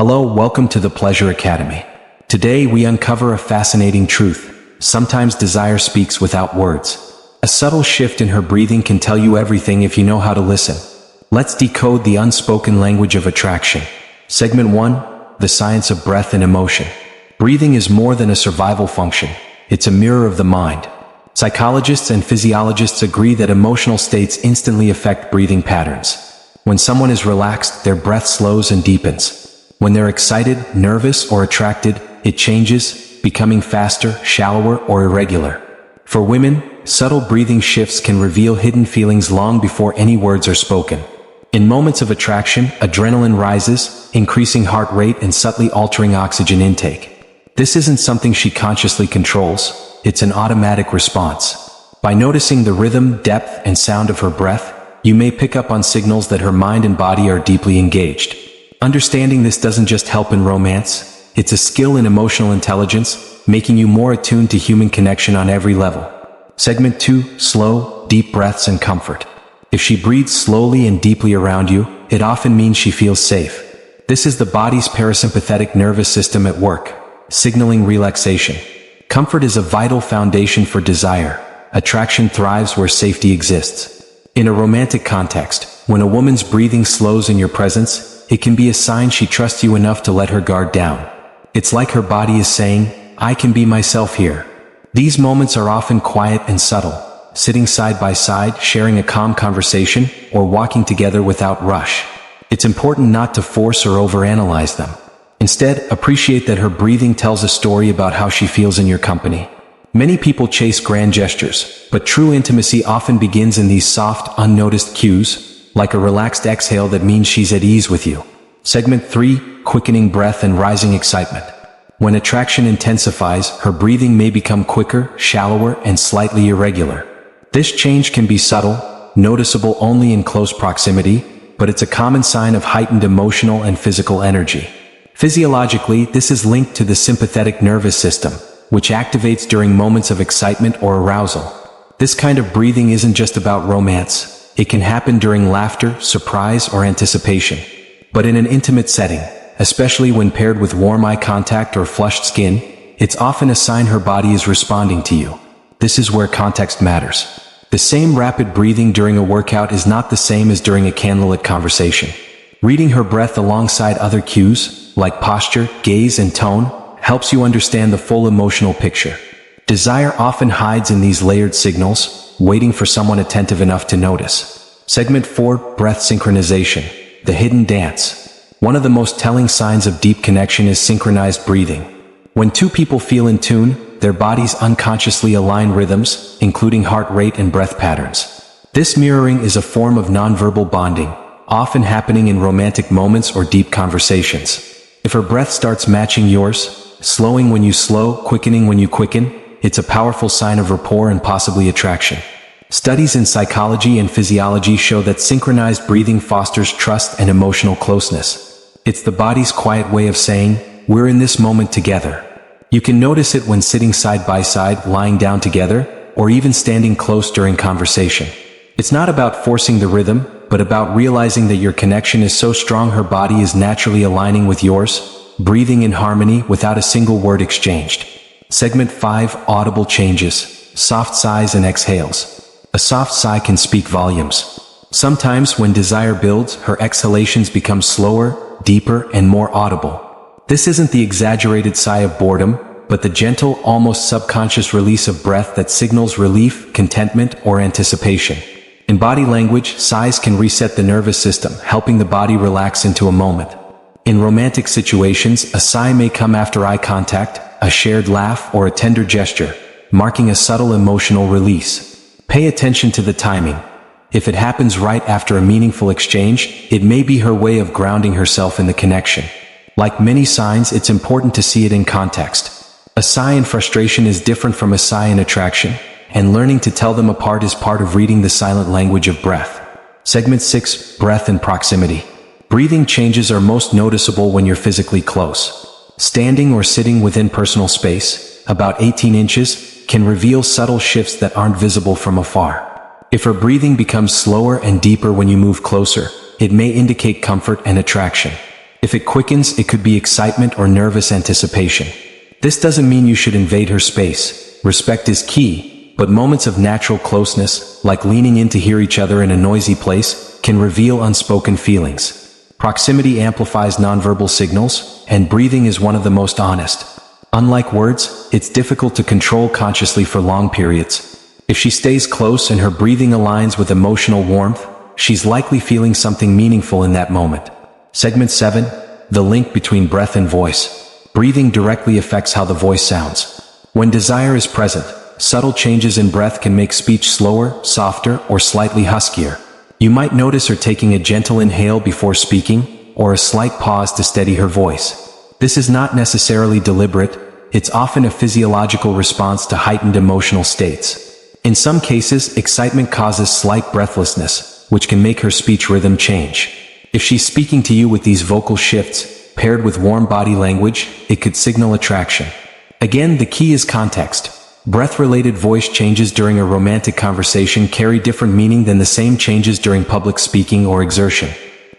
Hello, welcome to the Pleasure Academy. Today we uncover a fascinating truth. Sometimes desire speaks without words. A subtle shift in her breathing can tell you everything if you know how to listen. Let's decode the unspoken language of attraction. Segment 1. The science of breath and emotion. Breathing is more than a survival function. It's a mirror of the mind. Psychologists and physiologists agree that emotional states instantly affect breathing patterns. When someone is relaxed, their breath slows and deepens. When they're excited, nervous, or attracted, it changes, becoming faster, shallower, or irregular. For women, subtle breathing shifts can reveal hidden feelings long before any words are spoken. In moments of attraction, adrenaline rises, increasing heart rate and subtly altering oxygen intake. This isn't something she consciously controls, it's an automatic response. By noticing the rhythm, depth, and sound of her breath, you may pick up on signals that her mind and body are deeply engaged. Understanding this doesn't just help in romance, it's a skill in emotional intelligence, making you more attuned to human connection on every level. Segment 2. Slow, deep breaths and comfort. If she breathes slowly and deeply around you, it often means she feels safe. This is the body's parasympathetic nervous system at work, signaling relaxation. Comfort is a vital foundation for desire. Attraction thrives where safety exists. In a romantic context, when a woman's breathing slows in your presence, it can be a sign she trusts you enough to let her guard down. It's like her body is saying, I can be myself here. These moments are often quiet and subtle, sitting side by side, sharing a calm conversation, or walking together without rush. It's important not to force or overanalyze them. Instead, appreciate that her breathing tells a story about how she feels in your company. Many people chase grand gestures, but true intimacy often begins in these soft, unnoticed cues, like a relaxed exhale that means she's at ease with you. Segment 3. Quickening breath and rising excitement. When attraction intensifies, her breathing may become quicker, shallower, and slightly irregular. This change can be subtle, noticeable only in close proximity, but it's a common sign of heightened emotional and physical energy. Physiologically, this is linked to the sympathetic nervous system, which activates during moments of excitement or arousal. This kind of breathing isn't just about romance. It can happen during laughter, surprise, or anticipation. But in an intimate setting, especially when paired with warm eye contact or flushed skin, it's often a sign her body is responding to you. This is where context matters. The same rapid breathing during a workout is not the same as during a candlelit conversation. Reading her breath alongside other cues, like posture, gaze, and tone, helps you understand the full emotional picture. Desire often hides in these layered signals, waiting for someone attentive enough to notice. Segment 4. Breath synchronization. The hidden dance. One of the most telling signs of deep connection is synchronized breathing. When two people feel in tune, their bodies unconsciously align rhythms, including heart rate and breath patterns. This mirroring is a form of nonverbal bonding, often happening in romantic moments or deep conversations. If her breath starts matching yours, slowing when you slow, quickening when you quicken, it's a powerful sign of rapport and possibly attraction. Studies in psychology and physiology show that synchronized breathing fosters trust and emotional closeness. It's the body's quiet way of saying, we're in this moment together. You can notice it when sitting side by side, lying down together, or even standing close during conversation. It's not about forcing the rhythm, but about realizing that your connection is so strong her body is naturally aligning with yours, breathing in harmony without a single word exchanged. Segment 5. Audible changes. Soft sighs and exhales. A soft sigh can speak volumes. Sometimes when desire builds, her exhalations become slower, deeper, and more audible. This isn't the exaggerated sigh of boredom, but the gentle, almost subconscious release of breath that signals relief, contentment, or anticipation. In body language, sighs can reset the nervous system, helping the body relax into a moment. In romantic situations, a sigh may come after eye contact, a shared laugh, or a tender gesture, marking a subtle emotional release. Pay attention to the timing. If it happens right after a meaningful exchange, it may be her way of grounding herself in the connection. Like many signs, it's important to see it in context. A sigh in frustration is different from a sigh in attraction, and learning to tell them apart is part of reading the silent language of breath. Segment 6. Breath and proximity. Breathing changes are most noticeable when you're physically close. Standing or sitting within personal space, about 18 inches, can reveal subtle shifts that aren't visible from afar. If her breathing becomes slower and deeper when you move closer, it may indicate comfort and attraction. If it quickens, it could be excitement or nervous anticipation. This doesn't mean you should invade her space. Respect is key, but moments of natural closeness, like leaning in to hear each other in a noisy place, can reveal unspoken feelings. Proximity amplifies nonverbal signals, and breathing is one of the most honest. Unlike words, it's difficult to control consciously for long periods. If she stays close and her breathing aligns with emotional warmth, she's likely feeling something meaningful in that moment. Segment 7. The link between breath and voice. Breathing directly affects how the voice sounds. When desire is present, subtle changes in breath can make speech slower, softer, or slightly huskier. You might notice her taking a gentle inhale before speaking, or a slight pause to steady her voice. This is not necessarily deliberate, it's often a physiological response to heightened emotional states. In some cases, excitement causes slight breathlessness, which can make her speech rhythm change. If she's speaking to you with these vocal shifts, paired with warm body language, it could signal attraction. Again, the key is context. Breath-related voice changes during a romantic conversation carry different meaning than the same changes during public speaking or exertion.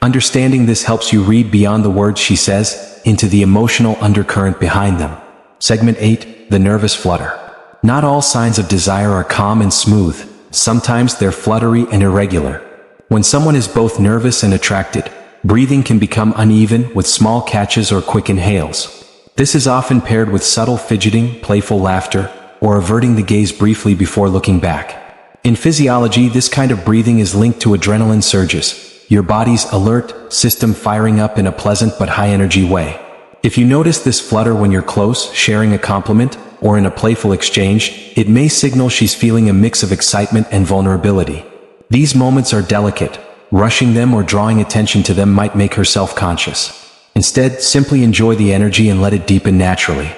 Understanding this helps you read beyond the words she says, into the emotional undercurrent behind them. Segment 8. The nervous flutter. Not all signs of desire are calm and smooth. Sometimes they're fluttery and irregular. When someone is both nervous and attracted, breathing can become uneven with small catches or quick inhales. This is often paired with subtle fidgeting, playful laughter, or averting the gaze briefly before looking back. In physiology, this kind of breathing is linked to adrenaline surges, your body's alert system firing up in a pleasant but high-energy way. If you notice this flutter when you're close, sharing a compliment, or in a playful exchange, it may signal she's feeling a mix of excitement and vulnerability. These moments are delicate. Rushing them or drawing attention to them might make her self-conscious. Instead, simply enjoy the energy and let it deepen naturally.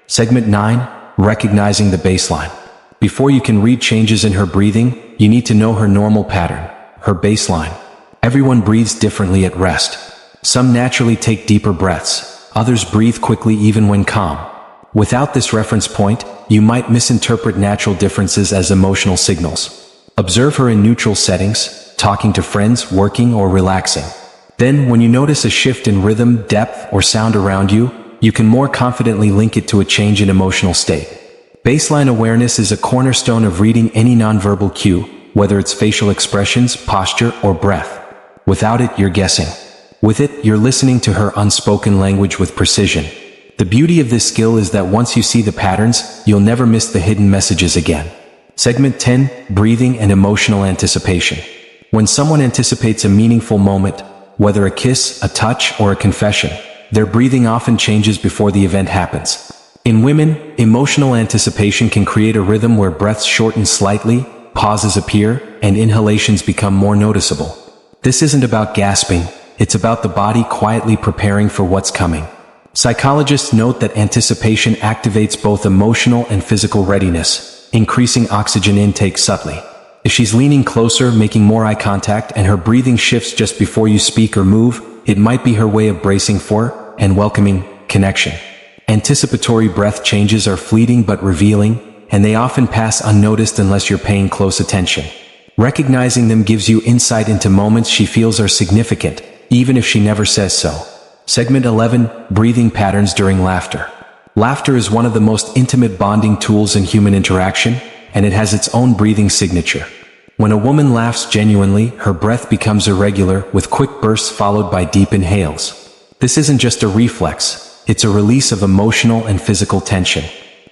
Segment 9. Recognizing the baseline. Before you can read changes in her breathing, you need to know her normal pattern, her baseline. Everyone breathes differently at rest. Some naturally take deeper breaths. Others breathe quickly even when calm. Without this reference point, you might misinterpret natural differences as emotional signals. Observe her in neutral settings, talking to friends, working, or relaxing. Then, when you notice a shift in rhythm, depth, or sound around you, you can more confidently link it to a change in emotional state. Baseline awareness is a cornerstone of reading any nonverbal cue, whether it's facial expressions, posture, or breath. Without it, you're guessing. With it, you're listening to her unspoken language with precision. The beauty of this skill is that once you see the patterns, you'll never miss the hidden messages again. Segment 10. Breathing and emotional anticipation. When someone anticipates a meaningful moment, whether a kiss, a touch, or a confession, their breathing often changes before the event happens. In women, emotional anticipation can create a rhythm where breaths shorten slightly, pauses appear, and inhalations become more noticeable. This isn't about gasping, it's about the body quietly preparing for what's coming. Psychologists note that anticipation activates both emotional and physical readiness, increasing oxygen intake subtly. If she's leaning closer, making more eye contact, and her breathing shifts just before you speak or move, it might be her way of bracing for, and welcoming, connection. Anticipatory breath changes are fleeting but revealing, and they often pass unnoticed unless you're paying close attention. Recognizing them gives you insight into moments she feels are significant, even if she never says so. Segment 11. Breathing patterns during laughter. Laughter is one of the most intimate bonding tools in human interaction, and it has its own breathing signature. When a woman laughs genuinely, her breath becomes irregular, with quick bursts followed by deep inhales. This isn't just a reflex, it's a release of emotional and physical tension.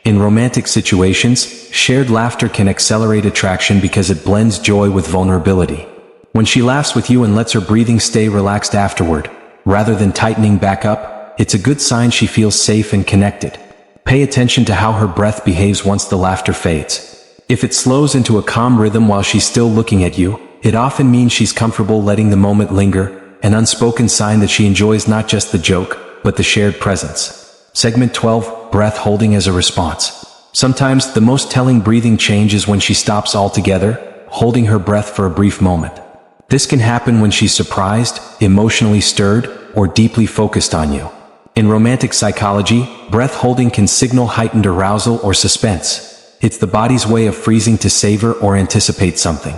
In romantic situations, shared laughter can accelerate attraction because it blends joy with vulnerability. When she laughs with you and lets her breathing stay relaxed afterward, rather than tightening back up, it's a good sign she feels safe and connected. Pay attention to how her breath behaves once the laughter fades. If it slows into a calm rhythm while she's still looking at you, it often means she's comfortable letting the moment linger, an unspoken sign that she enjoys not just the joke, but the shared presence. Segment 12. Breath holding as a response. Sometimes the most telling breathing change is when she stops altogether, holding her breath for a brief moment. This can happen when she's surprised, emotionally stirred, or deeply focused on you. In romantic psychology, breath holding can signal heightened arousal or suspense. It's the body's way of freezing to savor or anticipate something.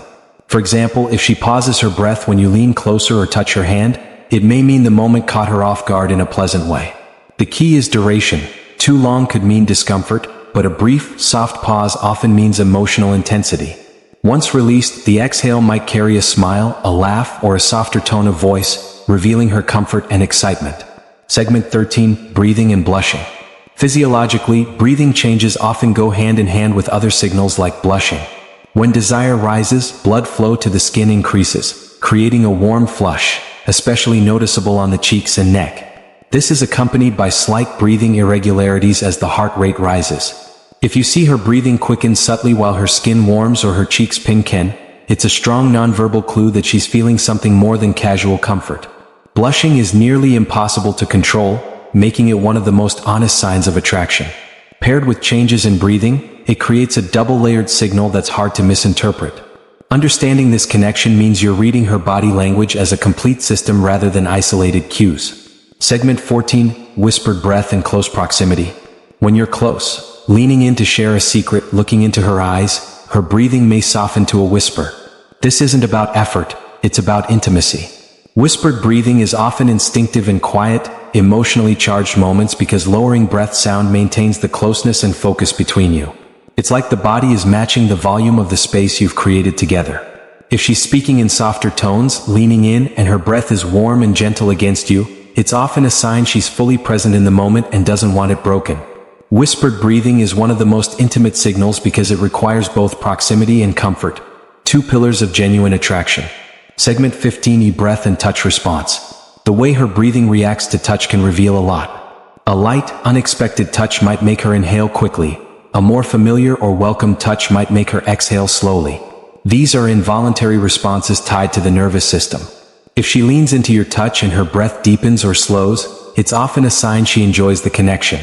For example, if she pauses her breath when you lean closer or touch her hand, it may mean the moment caught her off guard in a pleasant way. The key is duration. Too long could mean discomfort, but a brief, soft pause often means emotional intensity. Once released, the exhale might carry a smile, a laugh, or a softer tone of voice, revealing her comfort and excitement. Segment 13, breathing and blushing. Physiologically, breathing changes often go hand in hand with other signals like blushing. When desire rises, blood flow to the skin increases, creating a warm flush, especially noticeable on the cheeks and neck. This is accompanied by slight breathing irregularities as the heart rate rises. If you see her breathing quicken subtly while her skin warms or her cheeks pinken, it's a strong nonverbal clue that she's feeling something more than casual comfort. Blushing is nearly impossible to control, making it one of the most honest signs of attraction. Paired with changes in breathing, it creates a double-layered signal that's hard to misinterpret. Understanding this connection means you're reading her body language as a complete system rather than isolated cues. Segment 14, whispered breath and close proximity. When you're close, leaning in to share a secret, looking into her eyes, her breathing may soften to a whisper. This isn't about effort, it's about intimacy. Whispered breathing is often instinctive in quiet, emotionally charged moments because lowering breath sound maintains the closeness and focus between you. It's like the body is matching the volume of the space you've created together. If she's speaking in softer tones, leaning in, and her breath is warm and gentle against you, it's often a sign she's fully present in the moment and doesn't want it broken. Whispered breathing is one of the most intimate signals because it requires both proximity and comfort, two pillars of genuine attraction. Segment 15, breath and touch response. The way her breathing reacts to touch can reveal a lot. A light, unexpected touch might make her inhale quickly. A more familiar or welcome touch might make her exhale slowly. These are involuntary responses tied to the nervous system. If she leans into your touch and her breath deepens or slows, it's often a sign she enjoys the connection.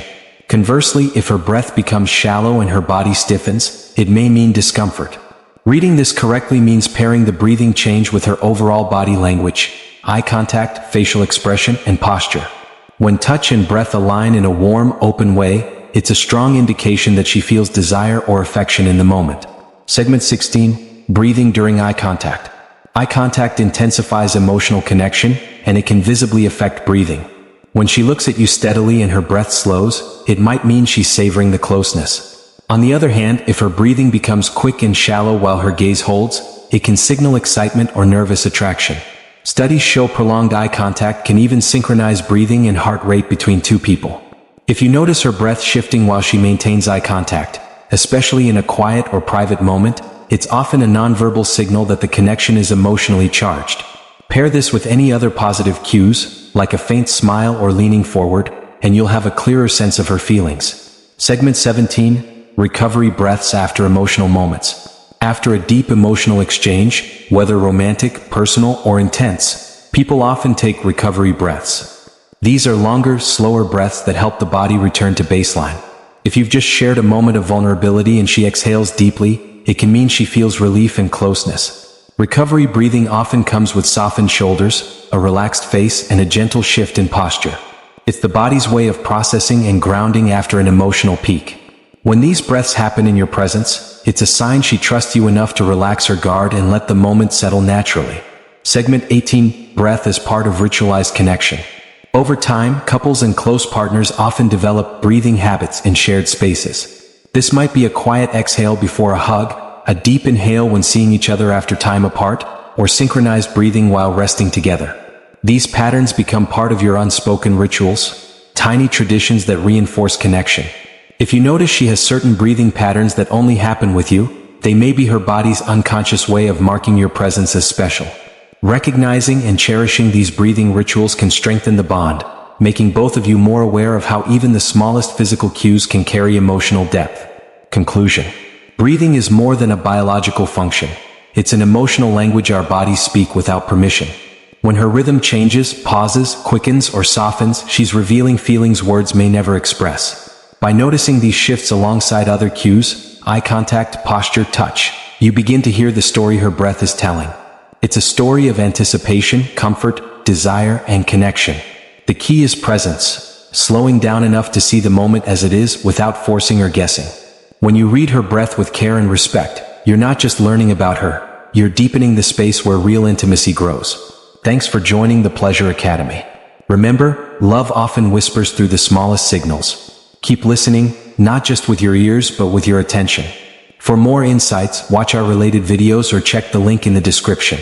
Conversely, if her breath becomes shallow and her body stiffens, it may mean discomfort. Reading this correctly means pairing the breathing change with her overall body language, eye contact, facial expression, and posture. When touch and breath align in a warm, open way, it's a strong indication that she feels desire or affection in the moment. Segment 16, breathing during eye contact. Eye contact intensifies emotional connection, and it can visibly affect breathing. When she looks at you steadily and her breath slows, it might mean she's savoring the closeness. On the other hand, if her breathing becomes quick and shallow while her gaze holds, it can signal excitement or nervous attraction. Studies show prolonged eye contact can even synchronize breathing and heart rate between two people. If you notice her breath shifting while she maintains eye contact, especially in a quiet or private moment, it's often a nonverbal signal that the connection is emotionally charged. Pair this with any other positive cues, like a faint smile or leaning forward, and you'll have a clearer sense of her feelings. Segment 17, recovery breaths after emotional moments. After a deep emotional exchange, whether romantic, personal, or intense, people often take recovery breaths. These are longer, slower breaths that help the body return to baseline. If you've just shared a moment of vulnerability and she exhales deeply, it can mean she feels relief and closeness. Recovery breathing often comes with softened shoulders, a relaxed face, and a gentle shift in posture. It's the body's way of processing and grounding after an emotional peak. When these breaths happen in your presence, it's a sign she trusts you enough to relax her guard and let the moment settle naturally. Segment 18, breath as part of ritualized connection. Over time, couples and close partners often develop breathing habits in shared spaces. This might be a quiet exhale before a hug, a deep inhale when seeing each other after time apart, or synchronized breathing while resting together. These patterns become part of your unspoken rituals, tiny traditions that reinforce connection. If you notice she has certain breathing patterns that only happen with you, they may be her body's unconscious way of marking your presence as special. Recognizing and cherishing these breathing rituals can strengthen the bond, making both of you more aware of how even the smallest physical cues can carry emotional depth. Conclusion. Breathing is more than a biological function. It's an emotional language our bodies speak without permission. When her rhythm changes, pauses, quickens, or softens, she's revealing feelings words may never express. By noticing these shifts alongside other cues, eye contact, posture, touch, you begin to hear the story her breath is telling. It's a story of anticipation, comfort, desire, and connection. The key is presence, slowing down enough to see the moment as it is without forcing or guessing. When you read her breath with care and respect, you're not just learning about her, you're deepening the space where real intimacy grows. Thanks for joining the Pleasure Academy. Remember, love often whispers through the smallest signals. Keep listening, not just with your ears, but with your attention. For more insights, watch our related videos or check the link in the description.